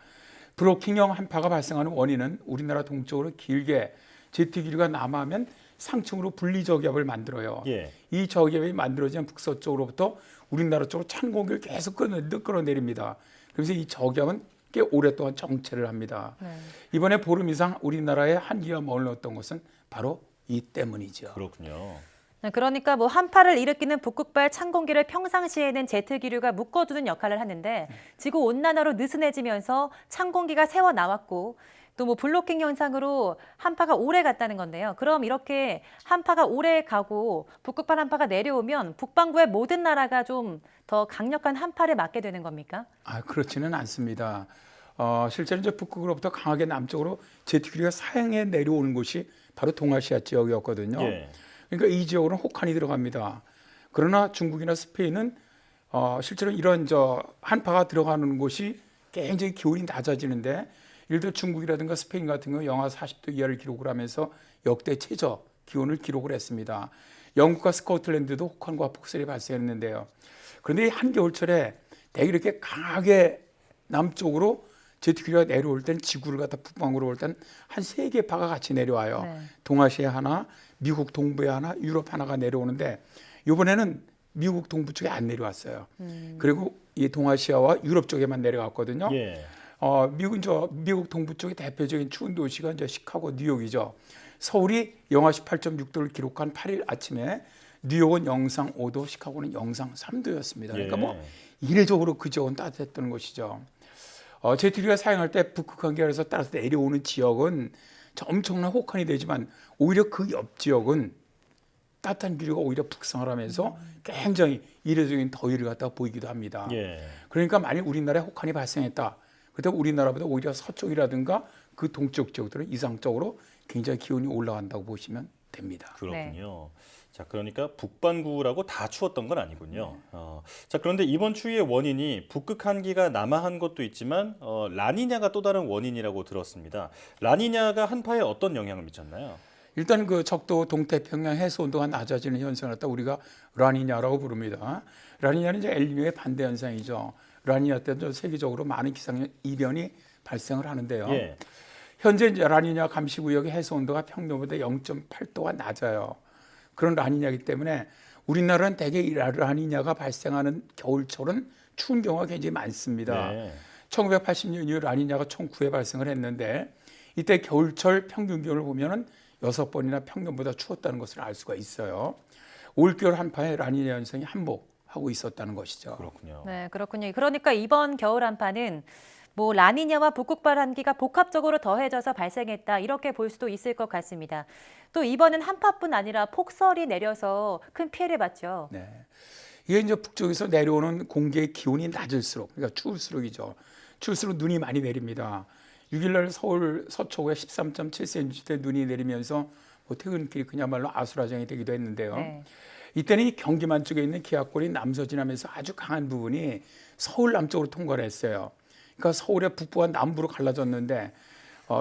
블로킹형 한파가 발생하는 원인은 우리나라 동쪽으로 길게 제트기류가 남하하면 상층으로 분리저기압을 만들어요. 예. 이 저기압이 만들어진 북서쪽으로부터 우리나라 쪽으로 찬 공기를 계속 끌어내립니다. 그래서 이 저기압은 꽤 오랫동안 정체를 합니다. 네. 이번에 보름 이상 우리나라에 한기가 머물렀던 것은 바로 이 때문이죠. 그렇군요. 네, 그러니까 한파를 일으키는 북극발 찬 공기를 평상시에는 제트기류가 묶어두는 역할을 하는데 지구 온난화로 느슨해지면서 찬 공기가 새어 나왔고 또 블로킹 현상으로 한파가 오래 갔다는 건데요. 그럼 이렇게 한파가 오래 가고 북극발 한파가 내려오면 북반구의 모든 나라가 좀 더 강력한 한파를 맞게 되는 겁니까? 그렇지는 않습니다. 실제로 이제 북극으로부터 강하게 남쪽으로 제트기류가 사행해 내려오는 곳이 바로 동아시아 지역이었거든요. 예. 그러니까 이 지역으로는 혹한이 들어갑니다. 그러나 중국이나 스페인은 실제로 이런 한파가 들어가는 곳이 굉장히 기온이 낮아지는데, 예를 들어 중국이라든가 스페인 같은 경우 영하 40도 이하를 기록을 하면서 역대 최저 기온을 기록을 했습니다. 영국과 스코틀랜드도 혹한과 폭설이 발생했는데요. 그런데 이 한겨울철에 대개 이렇게 강하게 남쪽으로 제트기류가 내려올 때는 지구를 갖다 북방으로 올 때는 한 3개 파가 같이 내려와요. 네. 동아시아 하나, 미국 동부에 하나, 유럽 하나가 내려오는데 이번에는 미국 동부 쪽에 안 내려왔어요. 그리고 이 동아시아와 유럽 쪽에만 내려갔거든요. 예. 미국 동부 쪽의 대표적인 추운 도시가 이제 시카고, 뉴욕이죠. 서울이 영하 18.6도를 기록한 8일 아침에 뉴욕은 영상 5도, 시카고는 영상 3도였습니다. 그러니까 뭐 이례적으로 그 지역은 따뜻했던 것이죠. 제트기류가 사용할 때 북극 한기에서 따라서 내려오는 지역은 엄청난 혹한이 되지만 오히려 그 옆 지역은 따뜻한 기류가 오히려 북상을 하면서 굉장히 이례적인 더위를 갖다 보이기도 합니다. 예. 그러니까 만약 우리나라에 혹한이 발생했다, 그때 우리나라보다 오히려 서쪽이라든가 그 동쪽 지역들은 이상적으로 굉장히 기온이 올라간다고 보시면 됩니다. 그렇군요. 자, 그러니까 북반구라고 다 추웠던 건 아니군요. 자, 그런데 이번 추위의 원인이 북극 한기가 남하한 것도 있지만 라니냐가 또 다른 원인이라고 들었습니다. 라니냐가 한파에 어떤 영향을 미쳤나요? 일단 그 적도 동태평양 해수 온도가 낮아지는 현상을 갖다 우리가 라니냐라고 부릅니다. 라니냐는 이제 엘니뇨의 반대 현상이죠. 라니냐 때도 세계적으로 많은 기상 이변이 발생을 하는데요. 예. 현재 이제 라니냐 감시구역의 해수 온도가 평년보다 0.8도가 낮아요. 그런 라니냐이기 때문에 우리나라는 대개 이 라니냐가 발생하는 겨울철은 추운 경우가 굉장히 많습니다. 네. 1980년 이후 라니냐가 총 9회 발생을 했는데 이때 겨울철 평균 기온을 보면은 6번이나 평년보다 추웠다는 것을 알 수가 있어요. 올겨울 한파에 라니냐 현상이 한복하고 있었다는 것이죠. 그렇군요. 네, 그렇군요. 그러니까 이번 겨울 한파는 뭐 라니냐와 북극발 한기가 복합적으로 더해져서 발생했다, 이렇게 볼 수도 있을 것 같습니다. 또 이번엔 한파뿐 아니라 폭설이 내려서 큰 피해를 봤죠. 네, 이게 이제 북쪽에서 내려오는 공기의 기온이 낮을수록, 그러니까 추울수록이죠. 추울수록 눈이 많이 내립니다. 6일날 서울 서초구에 13.7cm 눈이 내리면서 뭐 퇴근길이 그야말로 아수라장이 되기도 했는데요. 네. 이때는 이 경기만 쪽에 있는 기압골이 남서진하면서 아주 강한 부분이 서울 남쪽으로 통과를 했어요. 그러니까 서울의 북부와 남부로 갈라졌는데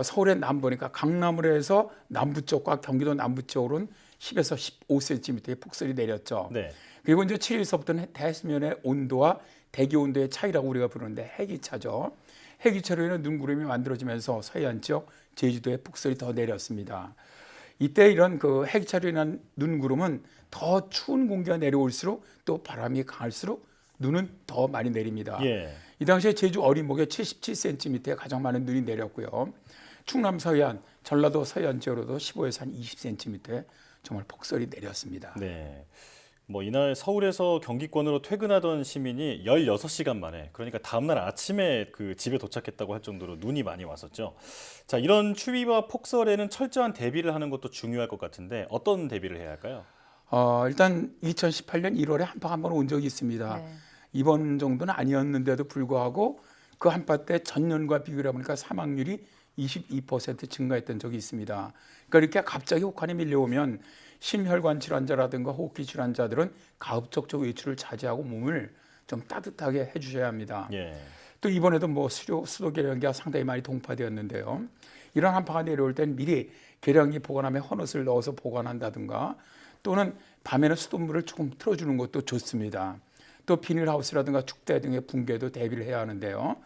서울의 남부니까 강남으로 해서 남부 쪽과 경기도 남부 쪽으로는 10에서 15cm의 폭설이 내렸죠. 네. 그리고 이제 7일서부터는 대수면의 온도와 대기 온도의 차이라고 우리가 부르는데 해기차죠. 해기차로 인해 눈구름이 만들어지면서 서해안 지역, 제주도에 폭설이 더 내렸습니다. 이때 이런 그 해기차로 인한 눈구름은 더 추운 공기가 내려올수록 또 바람이 강할수록 눈은 더 많이 내립니다. 예. 이 당시에 제주 어린목에 77cm의 가장 많은 눈이 내렸고요. 충남 서해안, 전라도 서해안 지역으로도 15에서 한 20cm의 정말 폭설이 내렸습니다. 네. 뭐 이날 서울에서 경기권으로 퇴근하던 시민이 16시간 만에, 그러니까 다음날 아침에 그 집에 도착했다고 할 정도로 눈이 많이 왔었죠. 자, 이런 추위와 폭설에는 철저한 대비를 하는 것도 중요할 것 같은데 어떤 대비를 해야 할까요? 일단 2018년 1월에 한파가 한 번 온 적이 있습니다. 네. 이번 정도는 아니었는데도 불구하고 그 한파 때 전년과 비교해 보니까 사망률이 22% 증가했던 적이 있습니다. 그러니까 이렇게 갑자기 혹한이 밀려오면 심혈관 질환자라든가 호흡기 질환자들은 가급적적 외출을 자제하고 몸을 좀 따뜻하게 해주셔야 합니다. 예. 또 이번에도 뭐 수도 계량기가 상당히 많이 동파되었는데요. 이런 한파가 내려올 땐 미리 계량기 보관함에 헌옷을 넣어서 보관한다든가 또는 밤에는 수돗물을 조금 틀어주는 것도 좋습니다. 또 비닐하우스라든가 축대 등의 붕괴도 대비를 해야 하는데요.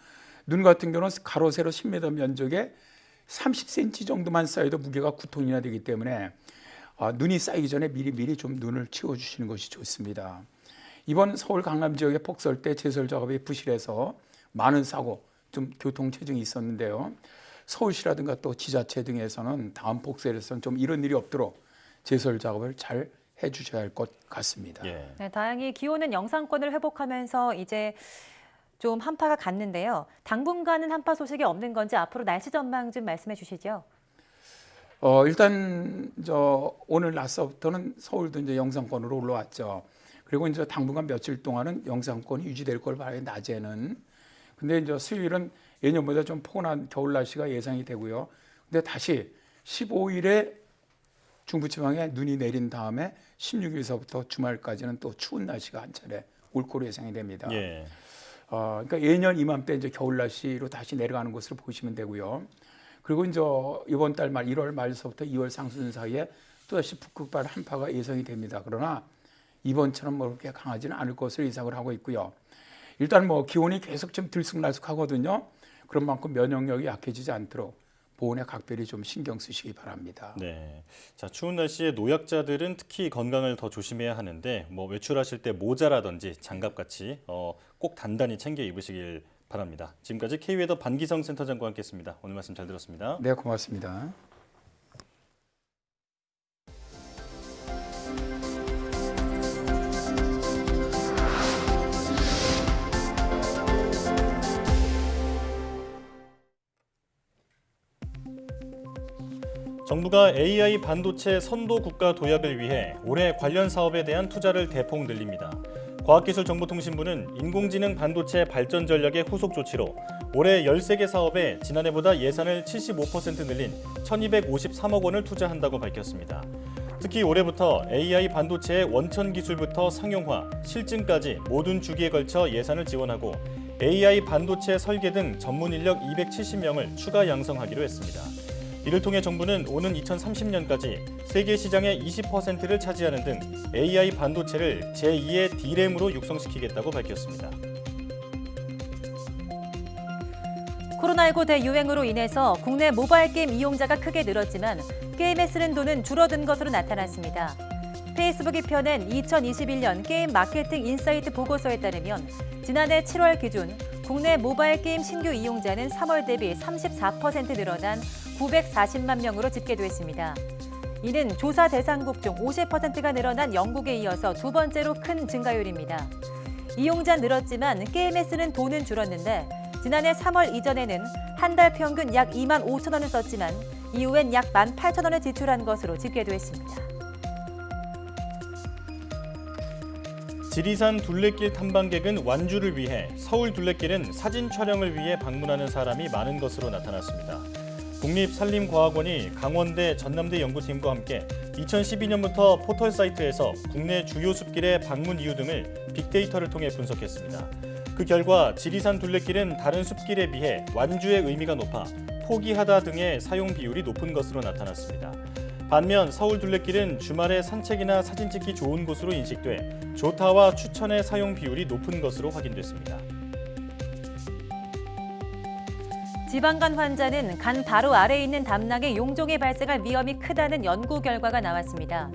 눈 같은 경우는 가로 세로 10m 면적에 30cm 정도만 쌓여도 무게가 9톤이나 되기 때문에 눈이 쌓이기 전에 미리 좀 눈을 치워주시는 것이 좋습니다. 이번 서울 강남 지역의 폭설 때 제설 작업이 부실해서 많은 사고, 좀 교통 체증이 있었는데요. 서울시라든가 또 지자체 등에서는 다음 폭설에서는 좀 이런 일이 없도록 제설 작업을 잘 해주셔야 할 것 같습니다. 예. 네, 다행히 기온은 영상권을 회복하면서 이제 좀 한파가 갔는데요. 당분간은 한파 소식이 없는 건지 앞으로 날씨 전망 좀 말씀해 주시죠. 일단 오늘 낮서부터는 서울도 이제 영상권으로 올라왔죠. 그리고 이제 당분간 며칠 동안은 영상권이 유지될 걸 봐요. 낮에는. 근데 이제 수요일은 예년보다 좀 포근한 겨울 날씨가 예상이 되고요. 근데 다시 15일에 중부지방에 눈이 내린 다음에 16일서부터 주말까지는 또 추운 날씨가 한 차례 올 거로 예상이 됩니다. 예. 그러니까 예년 이맘때 이제 겨울 날씨로 다시 내려가는 것으로 보시면 되고요. 그리고 이제 이번 달 말 1월 말서부터 2월 상순 사이에 또다시 북극발 한파가 예상이 됩니다. 그러나 이번처럼 뭐 그렇게 강하지는 않을 것으로 예상을 하고 있고요. 일단 뭐 기온이 계속 좀 들쑥날쑥하거든요. 그런 만큼 면역력이 약해지지 않도록 보온에 각별히 좀 신경 쓰시기 바랍니다. 네. 자, 추운 날씨에 노약자들은 특히 건강을 더 조심해야 하는데 뭐 외출하실 때 모자라든지 장갑 같이 꼭 단단히 챙겨 입으시길 바랍니다. 지금까지 K웨더 반기성 센터장과 함께했습니다. 오늘 말씀 잘 들었습니다. 네, 고맙습니다. 정부가 AI 반도체 선도 국가 도약을 위해 올해 관련 사업에 대한 투자를 대폭 늘립니다. 과학기술정보통신부는 인공지능 반도체 발전 전략의 후속 조치로 올해 13개 사업에 지난해보다 예산을 75% 늘린 1,253억 원을 투자한다고 밝혔습니다. 특히 올해부터 AI 반도체의 원천 기술부터 상용화, 실증까지 모든 주기에 걸쳐 예산을 지원하고 AI 반도체 설계 등 전문 인력 270명을 추가 양성하기로 했습니다. 이를 통해 정부는 오는 2030년까지 세계 시장의 20%를 차지하는 등 AI 반도체를 제2의 D램으로 육성시키겠다고 밝혔습니다. 코로나19 대유행으로 인해서 국내 모바일 게임 이용자가 크게 늘었지만 게임에 쓰는 돈은 줄어든 것으로 나타났습니다. 페이스북이 펴낸 2021년 게임 마케팅 인사이트 보고서에 따르면 지난해 7월 기준 국내 모바일 게임 신규 이용자는 3월 대비 34% 늘어난 940만 명으로 집계됐습니다. 이는 조사 대상국 중 50%가 늘어난 영국에 이어서 두 번째로 큰 증가율입니다. 이용자 늘었지만 게임에 쓰는 돈은 줄었는데 지난해 3월 이전에는 한 달 평균 약 2만 5천 원을 썼지만 이후엔 약 1만 8천 원을 지출한 것으로 집계됐습니다. 지리산 둘레길 탐방객은 완주를 위해, 서울 둘레길은 사진 촬영을 위해 방문하는 사람이 많은 것으로 나타났습니다. 국립산림과학원이 강원대, 전남대 연구팀과 함께 2012년부터 포털 사이트에서 국내 주요 숲길의 방문 이유 등을 빅데이터를 통해 분석했습니다. 그 결과 지리산 둘레길은 다른 숲길에 비해 완주의 의미가 높아 포기하다 등의 사용 비율이 높은 것으로 나타났습니다. 반면 서울 둘레길은 주말에 산책이나 사진 찍기 좋은 곳으로 인식돼 좋다와 추천의 사용 비율이 높은 것으로 확인됐습니다. 지방간 환자는 간 바로 아래에 있는 담낭에 용종이 발생할 위험이 크다는 연구 결과가 나왔습니다.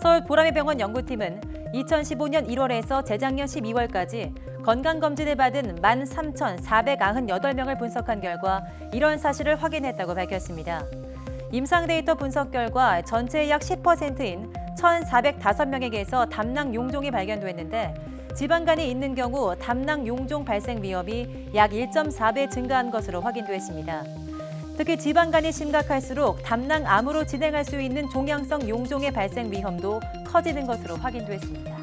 서울 보라매병원 연구팀은 2015년 1월에서 재작년 12월까지 건강검진을 받은 13,498명을 분석한 결과 이런 사실을 확인했다고 밝혔습니다. 임상 데이터 분석 결과 전체의 약 10%인 1,405명에게서 담낭 용종이 발견됐는데 지방간이 있는 경우 담낭 용종 발생 위험이 약 1.4배 증가한 것으로 확인됐습니다. 특히 지방간이 심각할수록 담낭암으로 진행할 수 있는 종양성 용종의 발생 위험도 커지는 것으로 확인됐습니다.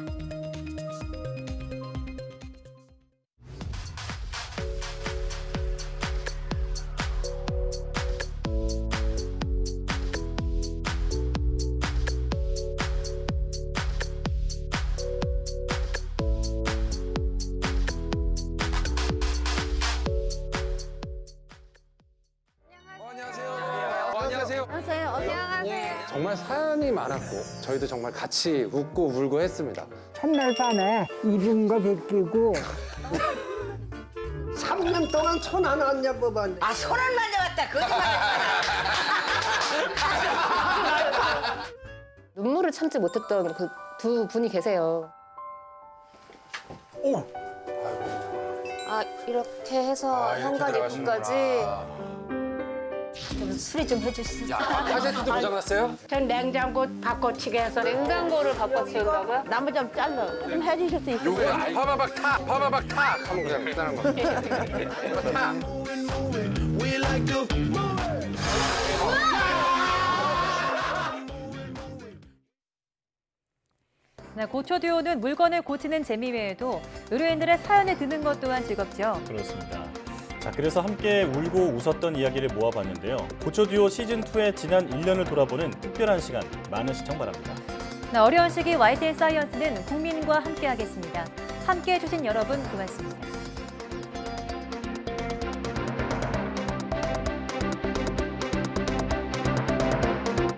정말 사연이 많았고 저희도 정말 같이 웃고 울고 했습니다. 첫날 밤에 입은 거 벗기고 3년 동안 손 하나 안 잡아봤네. 아, 손을 만져봤다. 거짓말. 눈물을 참지 못했던 그 두 분이 계세요. 오! 아, 이렇게 해서 현관입구까지. 수리 좀 해주시죠. 카세트도 고장났어요? 전 냉장고 바꿔치기 해서 냉장고를 바꿔치운다고요? 나무 좀 잘라 좀 해주실 수 있어요? 요거 파바박 탁! 파바박 탁! 하면 그냥 끝나는 거. 탁! 네, 고초듀오는 물건을 고치는 재미 외에도 의료인들의 사연을 듣는 것 또한 즐겁죠. 그렇습니다. 자, 그래서 함께 울고 웃었던 이야기를 모아봤는데요. 고초 듀오 시즌2의 지난 1년을 돌아보는 특별한 시간, 많은 시청 바랍니다. 네, 어려운 시기 YTN 사이언스는 국민과 함께하겠습니다. 함께해 주신 여러분 고맙습니다.